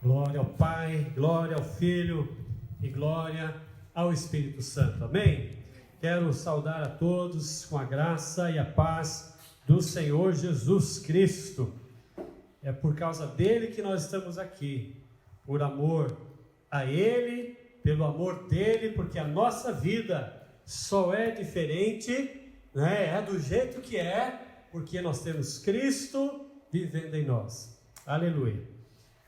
Glória ao Pai, glória ao Filho e glória ao Espírito Santo. Amém? Quero saudar a todos com a graça e a paz do Senhor Jesus Cristo. É por causa dele que nós estamos aqui, por amor a Ele, pelo amor dele, porque a nossa vida só é diferente, né? É do jeito que é, porque nós temos Cristo vivendo em nós. Aleluia.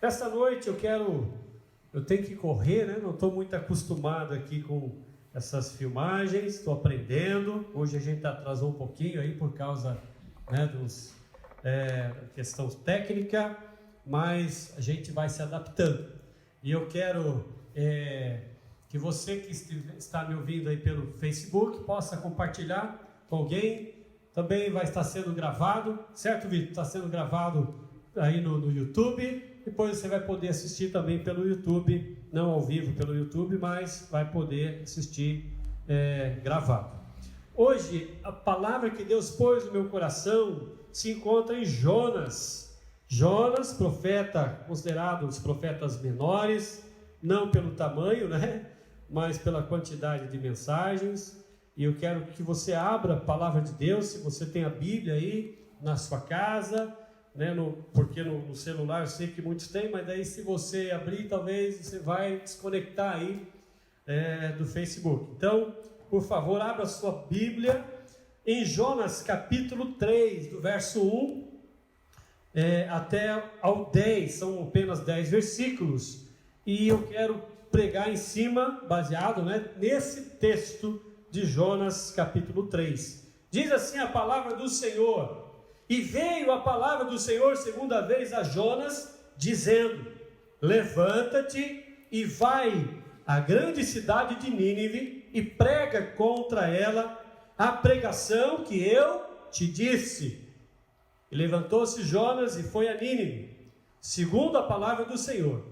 Esta noite eu tenho que correr, né? Não estou muito acostumado aqui com essas filmagens, estou aprendendo. Hoje a gente atrasou um pouquinho aí por causa, né, questão técnica, mas a gente vai se adaptando. E eu quero que você que está me ouvindo aí pelo Facebook possa compartilhar com alguém. Também vai estar sendo gravado, certo, Vitor? Está sendo gravado aí no YouTube. Depois você vai poder assistir também pelo YouTube, não ao vivo pelo YouTube, mas vai poder assistir gravado. Hoje, a palavra que Deus pôs no meu coração se encontra em Jonas. Jonas, profeta, considerado um dos profetas menores, não pelo tamanho, né? Mas pela quantidade de mensagens. E eu quero que você abra a palavra de Deus, se você tem a Bíblia aí na sua casa, né, porque no celular eu sei que muitos têm, mas daí se você abrir, talvez você vai desconectar aí do Facebook. Então, por favor, abra a sua Bíblia em Jonas capítulo 3, do verso 1 até ao 10, são apenas 10 versículos, e eu quero pregar em cima, baseado, né, nesse texto de Jonas capítulo 3. Diz assim a palavra do Senhor: e veio a palavra do Senhor segunda vez a Jonas, dizendo: levanta-te e vai à grande cidade de Nínive e prega contra ela a pregação que eu te disse. E levantou-se Jonas e foi a Nínive, segundo a palavra do Senhor.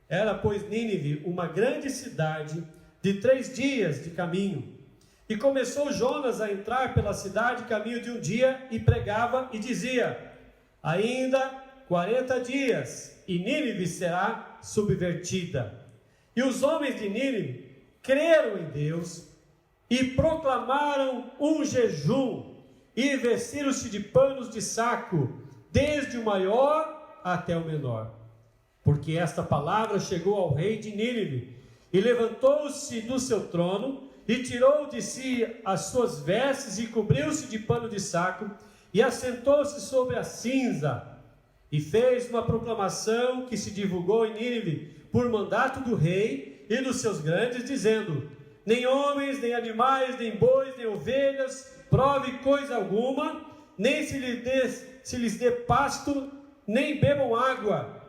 Era, pois, Nínive uma grande cidade de 3 dias de caminho. E começou Jonas a entrar pela cidade caminho de um dia e pregava e dizia: ainda 40 dias e Nínive será subvertida. E os homens de Nínive creram em Deus e proclamaram um jejum e vestiram-se de panos de saco, desde o maior até o menor. Porque esta palavra chegou ao rei de Nínive, e levantou-se do seu trono e tirou de si as suas vestes e cobriu-se de pano de saco e assentou-se sobre a cinza e fez uma proclamação que se divulgou em Nínive por mandato do rei e dos seus grandes, dizendo: nem homens, nem animais, nem bois, nem ovelhas prove coisa alguma, nem se lhes dê pasto, nem bebam água,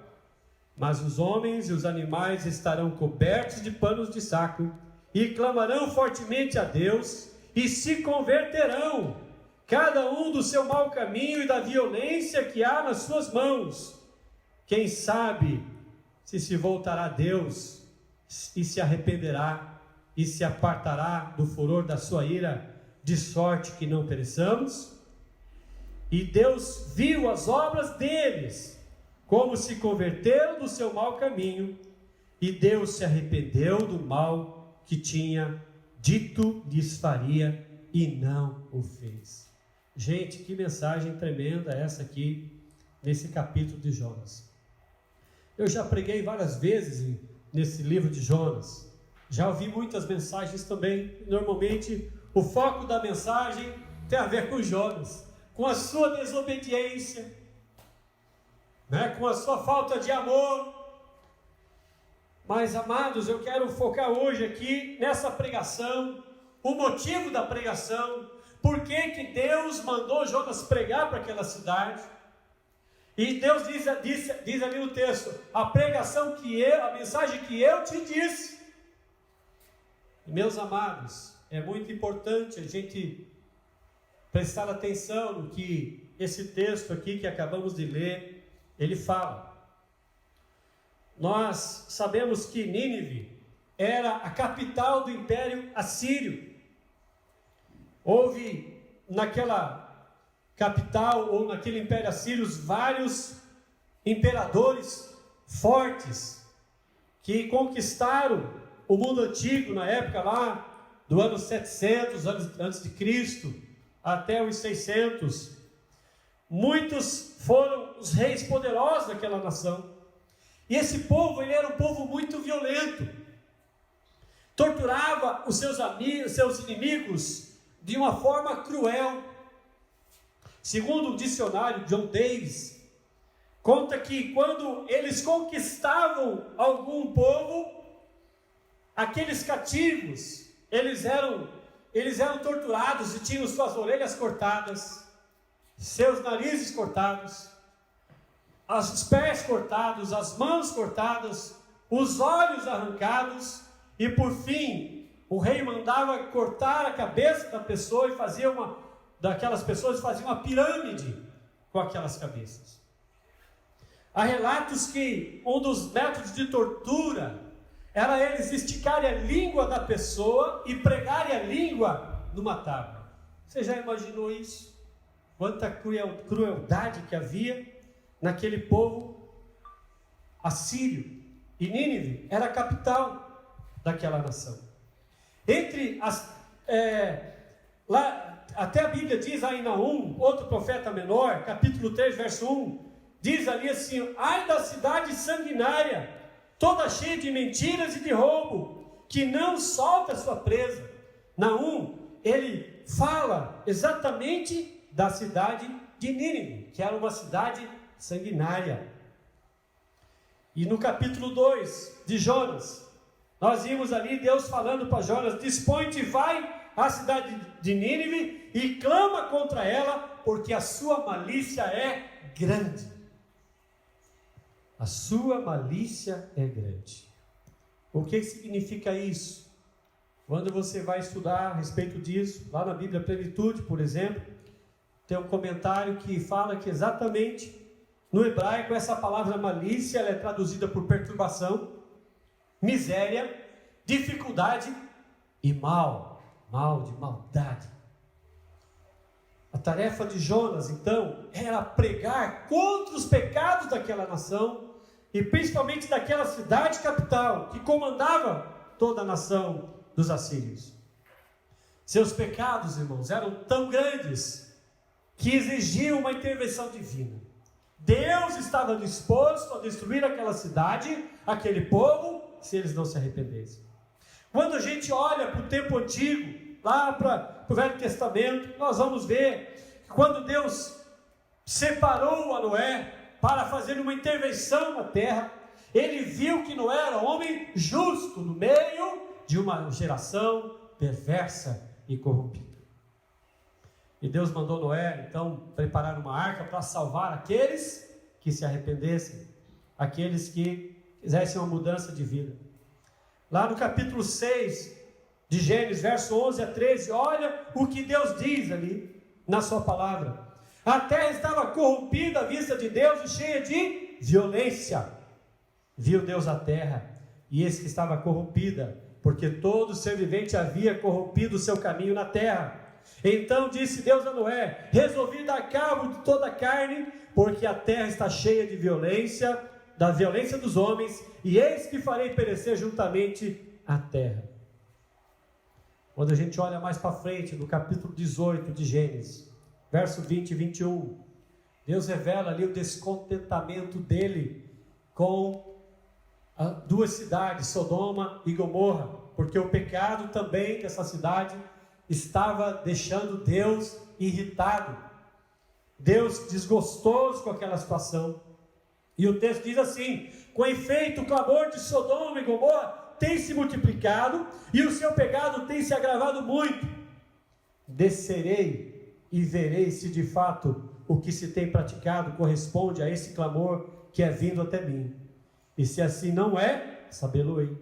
mas os homens e os animais estarão cobertos de panos de saco e clamarão fortemente a Deus, e se converterão, cada um do seu mau caminho e da violência que há nas suas mãos. Quem sabe se voltará a Deus, e se arrependerá, e se apartará do furor da sua ira, de sorte que não pereçamos? E Deus viu as obras deles, como se converteram do seu mau caminho, e Deus se arrependeu do mal que tinha dito lhes faria e não o fez. Gente, que mensagem tremenda essa aqui, nesse capítulo de Jonas. Eu já preguei várias vezes nesse livro de Jonas, já ouvi muitas mensagens também. Normalmente o foco da mensagem tem a ver com Jonas, com a sua desobediência, né, com a sua falta de amor. Mas, amados, eu quero focar hoje aqui nessa pregação, o motivo da pregação, por que Deus mandou Jonas pregar para aquela cidade. E Deus diz ali no texto: a pregação a mensagem que eu te disse. Meus amados, é muito importante a gente prestar atenção no que esse texto aqui que acabamos de ler, ele fala. Nós sabemos que Nínive era a capital do Império Assírio. Houve naquela capital ou naquele Império Assírio vários imperadores fortes, que conquistaram o mundo antigo, na época lá, do ano 700 antes de Cristo, até os 600. Muitos foram os reis poderosos daquela nação. E esse povo, ele era um povo muito violento. Torturava os seus amigos, seus inimigos, de uma forma cruel. Segundo o dicionário John Davis, conta que quando eles conquistavam algum povo, aqueles cativos, eles eram torturados e tinham suas orelhas cortadas, seus narizes cortados, os pés cortados, as mãos cortadas, os olhos arrancados, e por fim, o rei mandava cortar a cabeça da pessoa e fazia daquelas pessoas fazia uma pirâmide com aquelas cabeças. Há relatos que um dos métodos de tortura era eles esticarem a língua da pessoa e pregarem a língua numa tábua. Você já imaginou isso? Quanta crueldade que havia naquele povo assírio. E Nínive era a capital daquela nação. Até a Bíblia diz aí em Naum, outro profeta menor, capítulo 3, verso 1, diz ali assim: ai da cidade sanguinária, toda cheia de mentiras e de roubo, que não solta a sua presa. Naum, ele fala exatamente da cidade de Nínive, que era uma cidade sanguinária. E no capítulo 2 de Jonas, nós vimos ali Deus falando para Jonas: dispõe-te, vai à cidade de Nínive e clama contra ela, porque a sua malícia é grande. A sua malícia é grande. O que significa isso? Quando você vai estudar a respeito disso, lá na Bíblia Plenitude, por exemplo, tem um comentário que fala que exatamente no hebraico essa palavra malícia ela é traduzida por perturbação, miséria, dificuldade e mal de maldade. A tarefa de Jonas, então, era pregar contra os pecados daquela nação e principalmente daquela cidade capital que comandava toda a nação dos assírios. Seus pecados, irmãos, eram tão grandes que exigiam uma intervenção divina. Deus estava disposto a destruir aquela cidade, aquele povo, se eles não se arrependessem. Quando a gente olha para o tempo antigo, lá para o Velho Testamento, nós vamos ver que quando Deus separou a Noé para fazer uma intervenção na terra, ele viu que Noé era um homem justo no meio de uma geração perversa e corrompida. E Deus mandou Noé, então, preparar uma arca para salvar aqueles que se arrependessem, aqueles que quisessem uma mudança de vida. Lá no capítulo 6 de Gênesis, verso 11 a 13, olha o que Deus diz ali na sua palavra. A terra estava corrompida à vista de Deus e cheia de violência. Viu Deus a terra, e eis que estava corrompida, porque todo ser vivente havia corrompido o seu caminho na terra. Então disse Deus a Noé: resolvi dar cabo de toda a carne, porque a terra está cheia de violência, da violência dos homens, e eis que farei perecer juntamente a terra. Quando a gente olha mais para frente, no capítulo 18 de Gênesis, verso 20 e 21, Deus revela ali o descontentamento dele com duas cidades, Sodoma e Gomorra, porque o pecado também dessa cidade estava deixando Deus irritado, Deus desgostoso com aquela situação. E o texto diz assim: com efeito o clamor de Sodoma e Gomorra tem se multiplicado e o seu pecado tem se agravado muito. Descerei e verei se de fato o que se tem praticado corresponde a esse clamor que é vindo até mim, e se assim não é, sabê-lo-ei.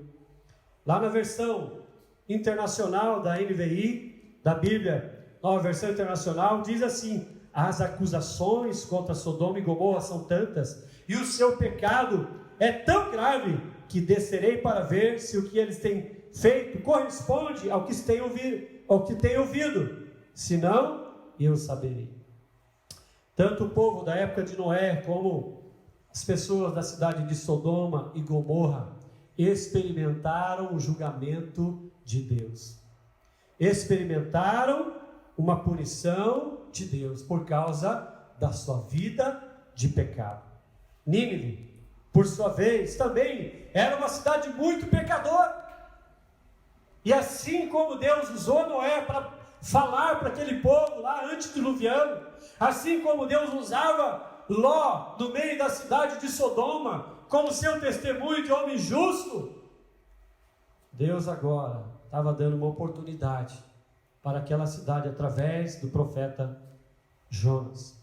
Lá na versão internacional da NVI, da Bíblia, nova versão internacional, diz assim: as acusações contra Sodoma e Gomorra são tantas, e o seu pecado é tão grave, que descerei para ver se o que eles têm feito corresponde ao que têm ouvido, se não, eu saberei. Tanto o povo da época de Noé, como as pessoas da cidade de Sodoma e Gomorra, experimentaram o julgamento de Deus. Experimentaram uma punição de Deus por causa da sua vida de pecado. Nínive, por sua vez, também era uma cidade muito pecadora. E assim como Deus usou Noé para falar para aquele povo lá antediluviano, assim como Deus usava Ló no meio da cidade de Sodoma como seu testemunho de homem justo, Deus agora estava dando uma oportunidade para aquela cidade através do profeta Jonas.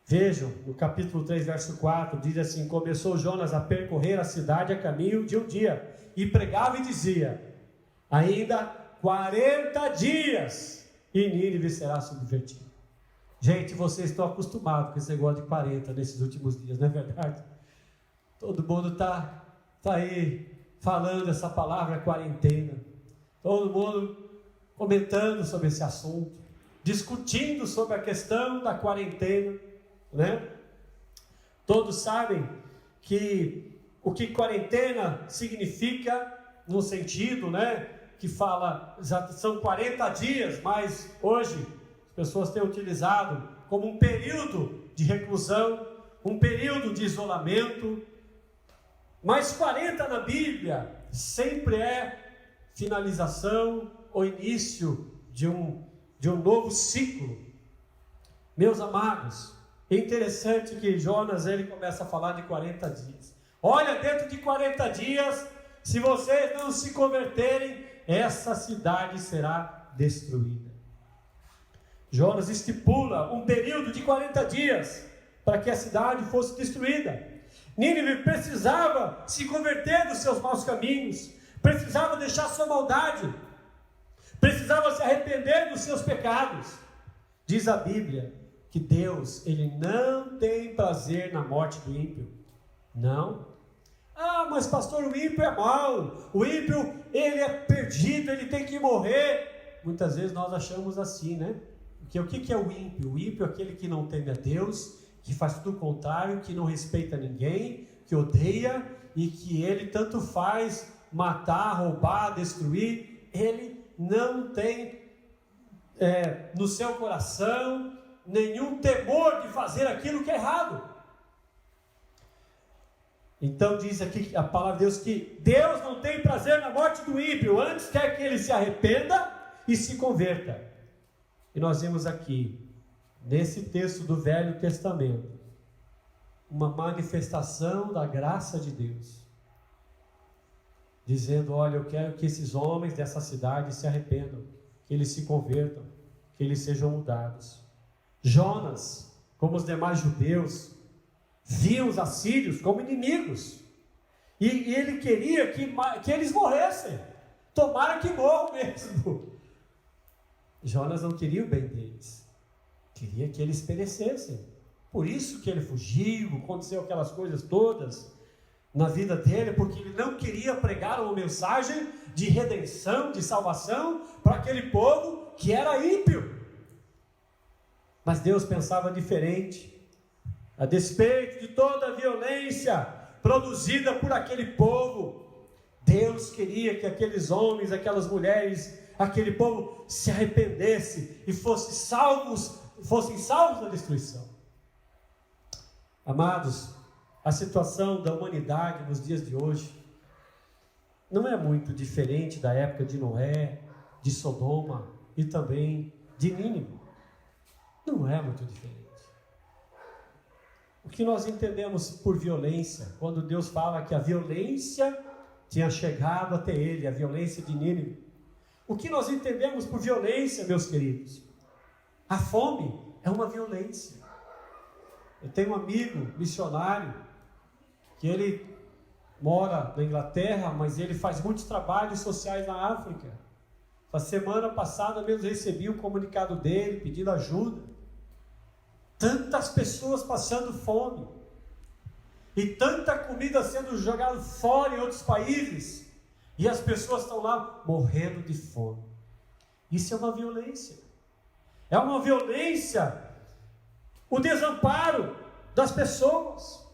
Vejam, no capítulo 3, verso 4, diz assim: começou Jonas a percorrer a cidade a caminho de um dia, e pregava e dizia: ainda 40 dias, e Nínive será subvertida. Gente, vocês estão acostumados com esse negócio de 40 nesses últimos dias, não é verdade? Todo mundo está aí falando essa palavra quarentena. Todo mundo comentando sobre esse assunto, discutindo sobre a questão da quarentena, né? Todos sabem que o que quarentena significa, no sentido, né, que fala, já são 40 dias, mas hoje as pessoas têm utilizado como um período de reclusão, um período de isolamento. Mas 40 na Bíblia sempre é finalização ou início de um novo ciclo. Meus amados, é interessante que Jonas ele começa a falar de 40 dias. Olha, dentro de 40 dias, se vocês não se converterem, essa cidade será destruída. Jonas estipula um período de 40 dias para que a cidade fosse destruída. Nínive precisava se converter dos seus maus caminhos, precisava deixar sua maldade, precisava se arrepender dos seus pecados. Diz a Bíblia que Deus, Ele não tem prazer na morte do ímpio. Não. Ah, mas pastor, o ímpio é mau, o ímpio, ele é perdido, ele tem que morrer. Muitas vezes nós achamos assim, né? Porque o que é o ímpio? O ímpio é aquele que não teme a Deus, que faz tudo o contrário, que não respeita ninguém, que odeia, e que ele tanto faz matar, roubar, destruir. Ele não tem no seu coração nenhum temor de fazer aquilo que é errado. Então diz aqui a palavra de Deus que Deus não tem prazer na morte do ímpio, antes quer que ele se arrependa e se converta. E nós vemos aqui, nesse texto do Velho Testamento, uma manifestação da graça de Deus, dizendo: olha, eu quero que esses homens dessa cidade se arrependam, que eles se convertam, que eles sejam mudados. Jonas, como os demais judeus, via os assírios como inimigos, e ele queria que eles morressem. Tomara que morram mesmo. Jonas não queria o bem deles, queria que eles perecessem. Por isso que ele fugiu, aconteceu aquelas coisas todas na vida dele, porque ele não queria pregar uma mensagem de redenção, de salvação para aquele povo que era ímpio. Mas Deus pensava diferente. A despeito de toda a violência produzida por aquele povo, Deus queria que aqueles homens, aquelas mulheres, aquele povo se arrependesse e fossem salvos da destruição. Amados, a situação da humanidade nos dias de hoje não é muito diferente da época de Noé, de Sodoma e também de Nínive. Não é muito diferente. O que nós entendemos por violência, quando Deus fala que a violência tinha chegado até ele, a violência de Nínive. O que nós entendemos por violência, meus queridos? A fome é uma violência. Eu tenho um amigo missionário, que ele mora na Inglaterra, mas ele faz muitos trabalhos sociais na África. A semana passada mesmo recebi um comunicado dele, pedindo ajuda. Tantas pessoas passando fome, e tanta comida sendo jogada fora em outros países, e as pessoas estão lá morrendo de fome. Isso é uma violência. É uma violência o desamparo das pessoas.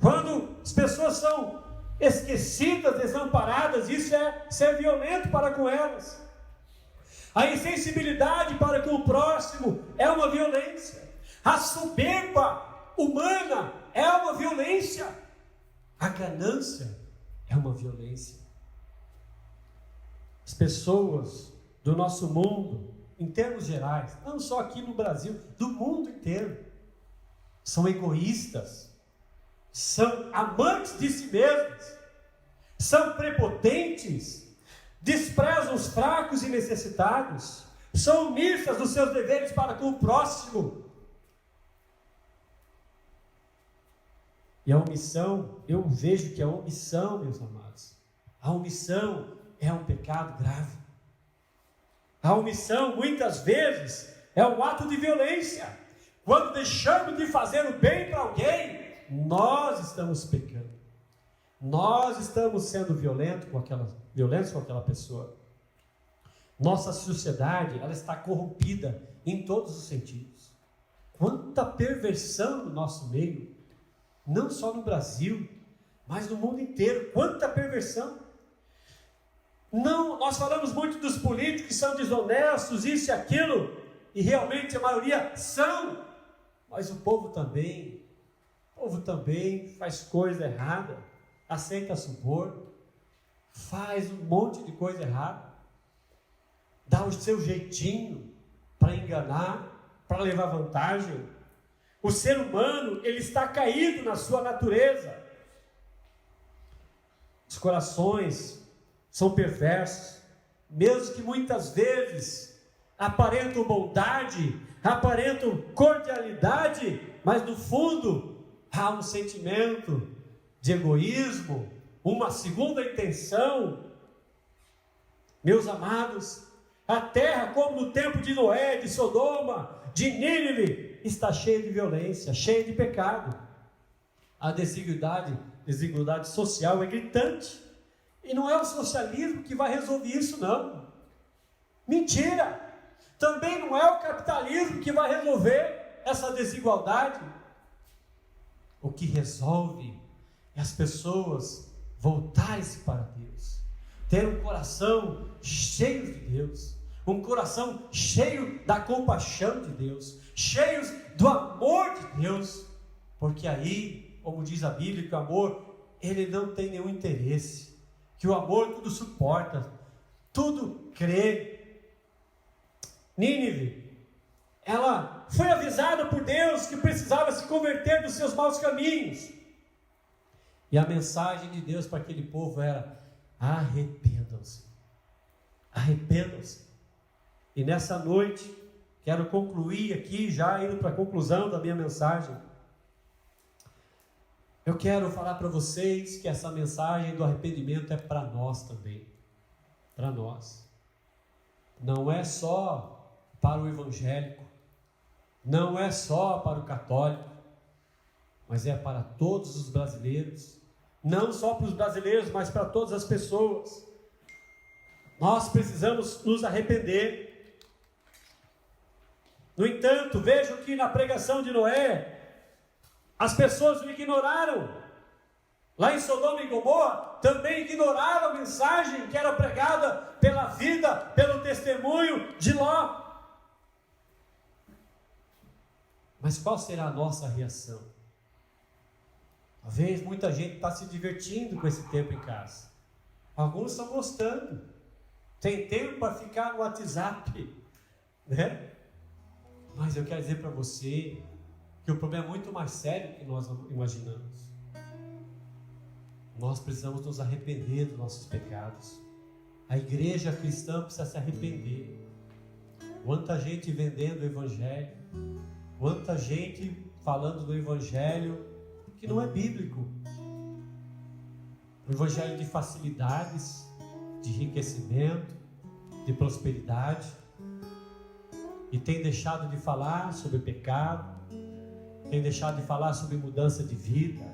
Quando as pessoas são esquecidas, desamparadas. Isso é ser violento para com elas. A insensibilidade para com o próximo é uma violência. A soberba humana é uma violência. A ganância é uma violência. As pessoas do nosso mundo, em termos gerais, não só aqui no Brasil, do mundo inteiro, são egoístas, são amantes de si mesmos, são prepotentes, desprezam os fracos e necessitados, são omissas dos seus deveres para com o próximo. E a omissão, eu vejo que a omissão, meus amados, a omissão é um pecado grave. A omissão, muitas vezes, é um ato de violência. Quando deixamos de fazer o bem para alguém, nós estamos pecando. Nós estamos sendo violentos com aquela pessoa. Nossa sociedade, ela está corrompida em todos os sentidos. Quanta perversão no nosso meio, não só no Brasil, mas no mundo inteiro. Quanta perversão. Não, nós falamos muito dos políticos que são desonestos, isso e aquilo, e realmente a maioria são, mas o povo também faz coisa errada, aceita suborno, faz um monte de coisa errada, dá o seu jeitinho para enganar, para levar vantagem. O ser humano, ele está caído na sua natureza. Os corações são perversos, mesmo que muitas vezes aparentam bondade, aparentam cordialidade, mas no fundo há um sentimento de egoísmo, uma segunda intenção. Meus amados, a terra, como no tempo de Noé, de Sodoma, de Nínive, está cheia de violência, cheia de pecado. A desigualdade social é gritante. E não é o socialismo que vai resolver isso, não. Mentira! Também não é o capitalismo que vai resolver essa desigualdade. O que resolve é as pessoas voltarem-se para Deus, ter um coração cheio de Deus, um coração cheio da compaixão de Deus, cheios do amor de Deus, porque aí, como diz a Bíblia, que o amor, ele não tem nenhum interesse, que o amor tudo suporta, tudo crê. Nínive, ela foi avisada por Deus que precisava se converter dos seus maus caminhos, e a mensagem de Deus para aquele povo era: arrependam-se, arrependam-se. E nessa noite, quero concluir aqui, já indo para a conclusão da minha mensagem. Eu quero falar para vocês que essa mensagem do arrependimento é para nós também. Para nós. Não é só para o evangélico. Não é só para o católico. Mas é para todos os brasileiros. Não só para os brasileiros, mas para todas as pessoas. Nós precisamos nos arrepender. No entanto, vejam que na pregação de Noé, as pessoas o ignoraram. Lá em Sodoma e Gomorra, também ignoraram a mensagem que era pregada pela vida, pelo testemunho de Ló. Mas qual será a nossa reação? Talvez muita gente está se divertindo com esse tempo em casa. Alguns estão gostando. Tem tempo para ficar no WhatsApp, né? Mas eu quero dizer para você que o problema é muito mais sério do que nós imaginamos. Nós precisamos nos arrepender dos nossos pecados. A igreja cristã precisa se arrepender. Quanta gente vendendo o evangelho, quanta gente falando do evangelho que não é bíblico. O evangelho de facilidades, de enriquecimento, de prosperidade, e tem deixado de falar sobre pecado, tem deixado de falar sobre mudança de vida,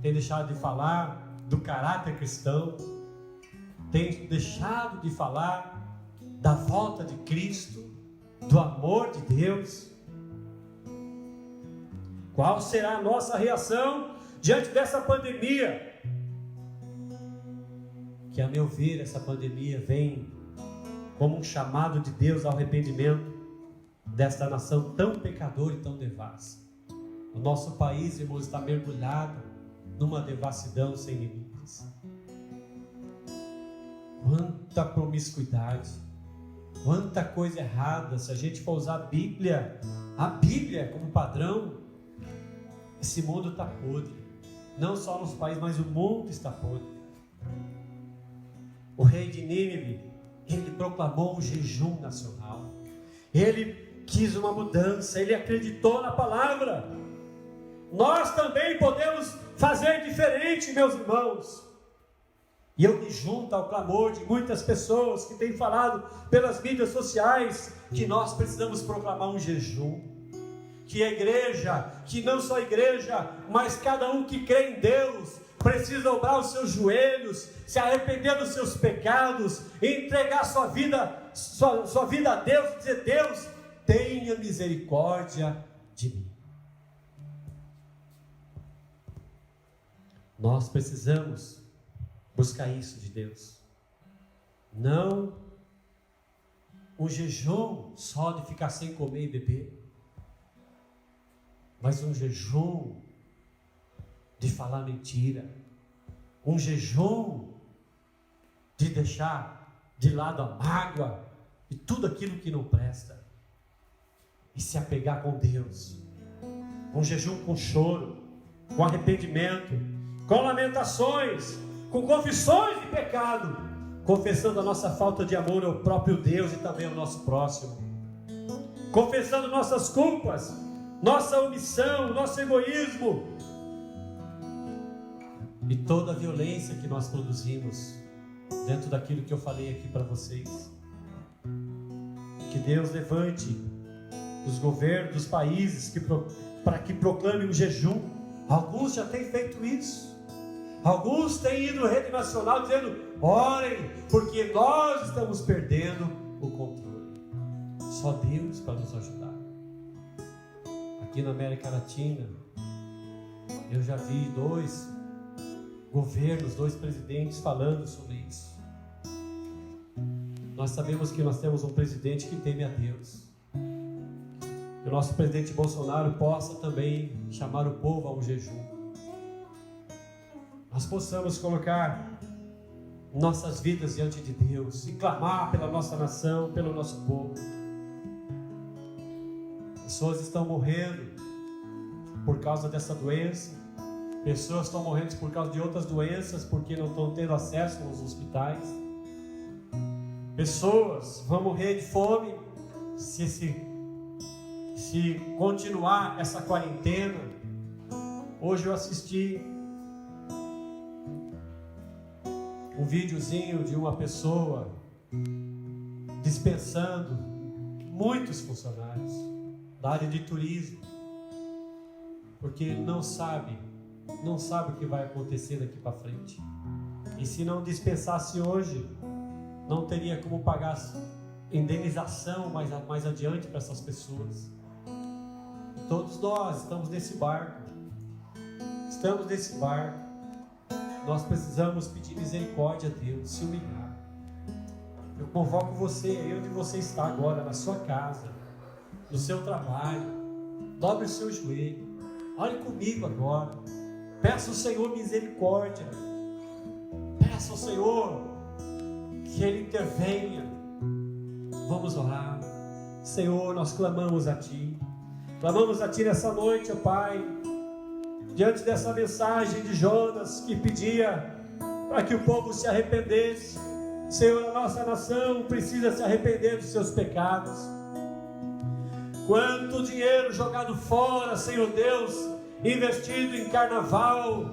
tem deixado de falar do caráter cristão, tem deixado de falar da volta de Cristo, do amor de Deus. Qual será a nossa reação diante dessa pandemia? que, a meu ver, essa pandemia vem como um chamado de Deus ao arrependimento desta nação tão pecadora e tão devassa. O nosso país, irmãos, está mergulhado numa devassidão sem limites. Quanta promiscuidade, quanta coisa errada. Se a gente for usar a Bíblia como padrão, esse mundo está podre. Não só nos países, mas o mundo está podre. O rei de Nínive, ele proclamou um jejum nacional. Ele quis uma mudança, ele acreditou na palavra. Nós também podemos fazer diferente, meus irmãos. E eu me junto ao clamor de muitas pessoas que têm falado pelas mídias sociais que nós precisamos proclamar um jejum. Que a igreja, que não só a igreja, mas cada um que crê em Deus, precisa dobrar os seus joelhos, se arrepender dos seus pecados, entregar sua vida a Deus, e dizer: Deus, tenha misericórdia de mim. Nós precisamos buscar isso de Deus. Não um jejum só de ficar sem comer e beber, mas um jejum de falar mentira, um jejum de deixar de lado a mágoa e tudo aquilo que não presta, e se apegar com Deus. Um jejum com choro, com arrependimento, com lamentações, com confissões de pecado, confessando a nossa falta de amor ao próprio Deus e também ao nosso próximo, confessando nossas culpas, nossa omissão, nosso egoísmo e toda a violência que nós produzimos dentro daquilo que eu falei aqui para vocês. Que Deus levante os governos dos países para que proclamem um jejum. Alguns já têm feito isso. Alguns têm ido à rede nacional dizendo: orem, porque nós estamos perdendo o controle. Só Deus para nos ajudar. Aqui na América Latina, eu já vi 2 governos, 2 presidentes falando sobre isso. Nós sabemos que nós temos um presidente que teme a Deus. Que o nosso presidente Bolsonaro possa também chamar o povo a um jejum. Nós possamos colocar nossas vidas diante de Deus e clamar pela nossa nação, pelo nosso povo. Pessoas estão morrendo por causa dessa doença. Pessoas estão morrendo por causa de outras doenças porque não estão tendo acesso aos hospitais. Pessoas vão morrer de fome se continuar essa quarentena. Hoje eu assisti um videozinho de uma pessoa dispensando muitos funcionários da área de turismo, porque ele não sabe o que vai acontecer daqui para frente. E se não dispensasse hoje, não teria como pagar indenização mais adiante para essas pessoas. Todos nós estamos nesse barco. Nós precisamos pedir misericórdia a Deus, se humilhar. Eu convoco você, aí onde você está agora, na sua casa, no seu trabalho. Dobre o seu joelho. Ore comigo agora. Peça ao Senhor misericórdia. Peça ao Senhor que Ele intervenha. Vamos orar. Senhor, nós clamamos a Ti. Clamamos a Ti nessa noite, ó Pai, diante dessa mensagem de Jonas que pedia para que o povo se arrependesse. Senhor, a nossa nação precisa se arrepender dos seus pecados. Quanto dinheiro jogado fora, Senhor Deus, investido em carnaval,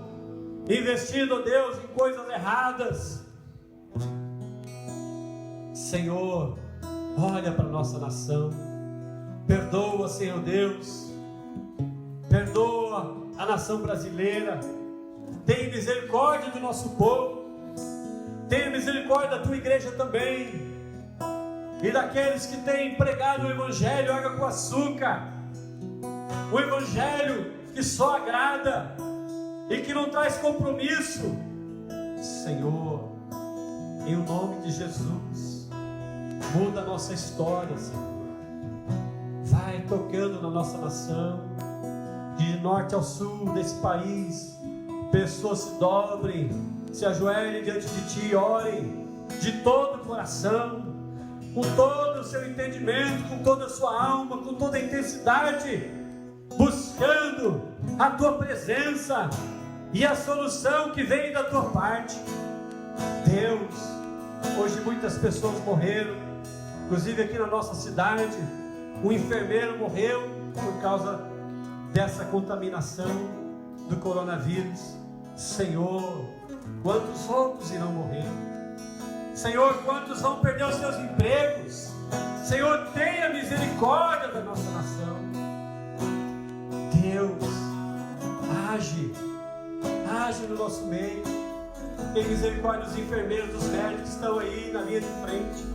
investido, ó Deus, em coisas erradas. Senhor, olha para a nossa nação. Perdoa, Senhor Deus. Perdoa a nação brasileira. Tenha misericórdia do nosso povo. Tenha misericórdia da tua igreja também. E daqueles que têm pregado o Evangelho água com açúcar. O Evangelho que só agrada e que não traz compromisso. Senhor, em o nome de Jesus. Muda a nossa história, Senhor. Vai tocando na nossa nação, de norte ao sul desse país. Pessoas se dobrem, se ajoelhem diante de Ti, orem de todo o coração, com todo o seu entendimento, com toda a sua alma, com toda a intensidade, buscando a Tua presença e a solução que vem da Tua parte. Deus, hoje muitas pessoas morreram, inclusive aqui na nossa cidade, um enfermeiro morreu por causa dessa contaminação do coronavírus. Senhor, quantos outros irão morrer? Senhor, quantos vão perder os seus empregos? Senhor, tenha misericórdia da nossa nação. Deus, age no nosso meio. Tem misericórdia dos enfermeiros, dos médicos que estão aí na linha de frente.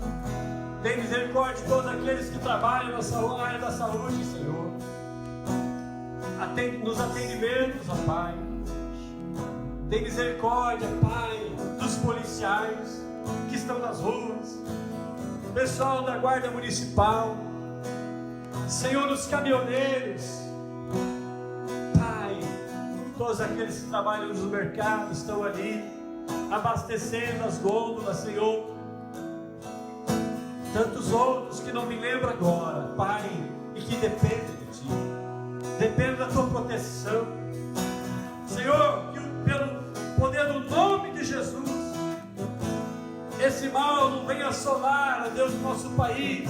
Tem misericórdia de todos aqueles que trabalham na área da saúde, Senhor. Nos atendimentos, ó Pai. Tem misericórdia, Pai, dos policiais que estão nas ruas, pessoal da guarda municipal, Senhor, os caminhoneiros, Pai, todos aqueles que trabalham nos mercados, estão ali, abastecendo as gôndolas, Senhor, tantos outros que não me lembro agora, Pai, e que dependem de Ti, dependem da Tua proteção, Senhor, que pelo poder do nome de Jesus, esse mal não venha assolar, ó Deus, o nosso país,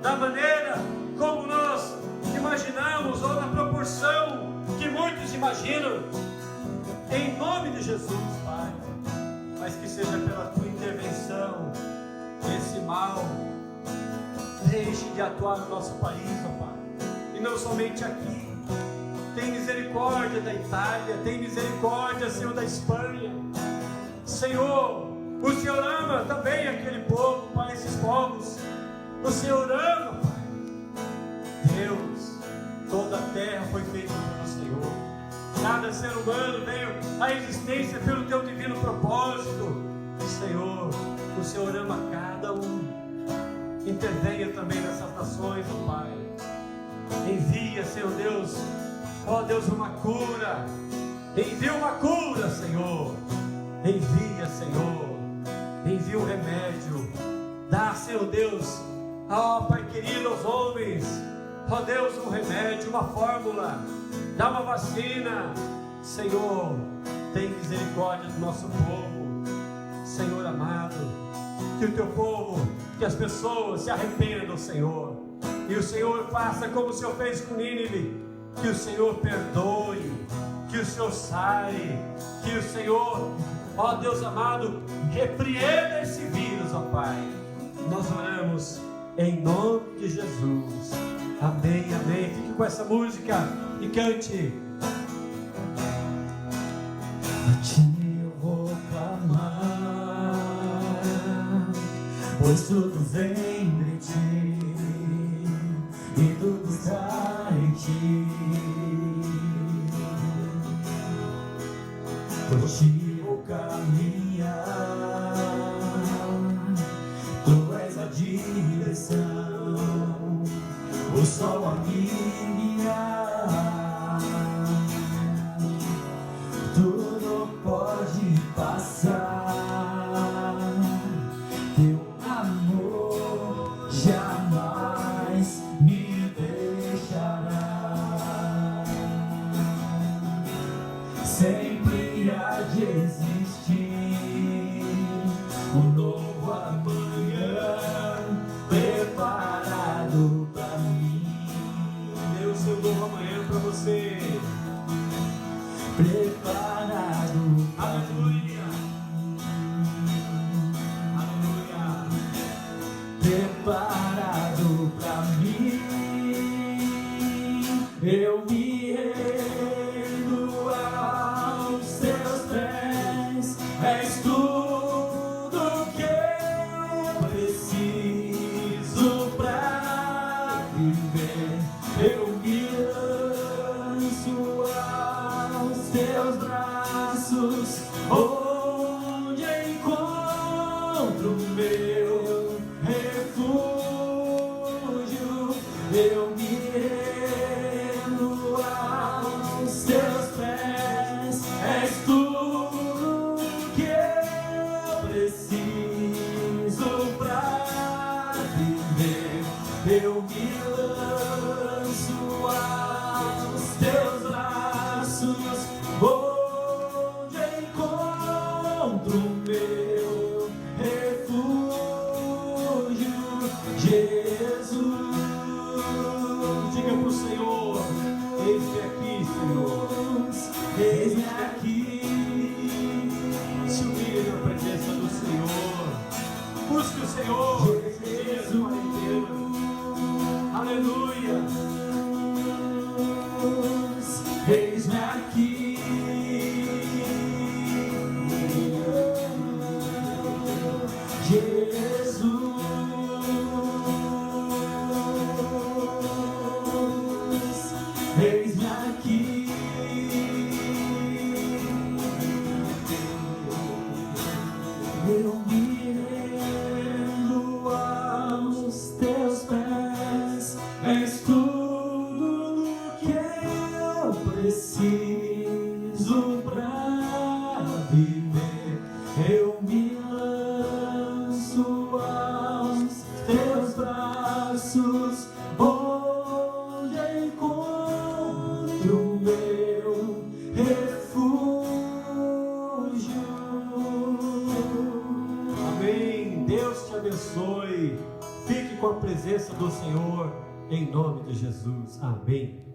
da maneira como nós imaginamos, ou na proporção que muitos imaginam, em nome de Jesus, Pai, mas que seja pela Tua intervenção, esse mal deixe de atuar no nosso país, ó Pai, e não somente aqui. Tem misericórdia da Itália, tem misericórdia, Senhor, da Espanha. Senhor, o Senhor ama também aquele povo, Pai, esses povos. O Senhor ama, Pai. Deus, toda a terra foi feita pelo Senhor. Cada ser humano veio à existência pelo Teu divino propósito. Senhor, o Senhor ama cada um. Intervenha também nessas nações, ó Pai. Envia, Senhor Deus, ó Deus, uma cura. Envia uma cura, Senhor. Envia, Senhor. Envia um remédio. Dá, Senhor Deus, ó Pai querido, aos homens, ó Deus, um remédio, uma fórmula. Dá uma vacina. Senhor, tem misericórdia do nosso povo. Senhor amado, que o Teu povo, que as pessoas se arrependam, Senhor. E o Senhor faça como o Senhor fez com Nínive. Que o Senhor perdoe, que o Senhor sare, que o Senhor, ó Deus amado, repreenda esse vírus, ó Pai. Nós oramos em nome de Jesus. Amém, amém. Fique com essa música e cante. A Ti eu vou clamar, pois tudo vem de Ti e tudo está em Ti. Por Ti vou caminhar, Tu és a direção, o sol a me guiar. Tudo pode passar, Teu amor jamais me deixará. Sempre há de existir um novo amanhã preparado pra mim. Dê o seu novo amanhã para você. Preparado. Aleluia. Aleluia. Preparado pra mim. Eu me rendo aos Teus pés. És tudo que eu preciso pra viver. Eu me lanço aos Teus braços, onde encontro tudo pra viver. Eu me lanço aos teus braços, onde encontro o meu refúgio. Amém. Deus te abençoe. Fique com a presença do Senhor, em nome de Jesus. Amém.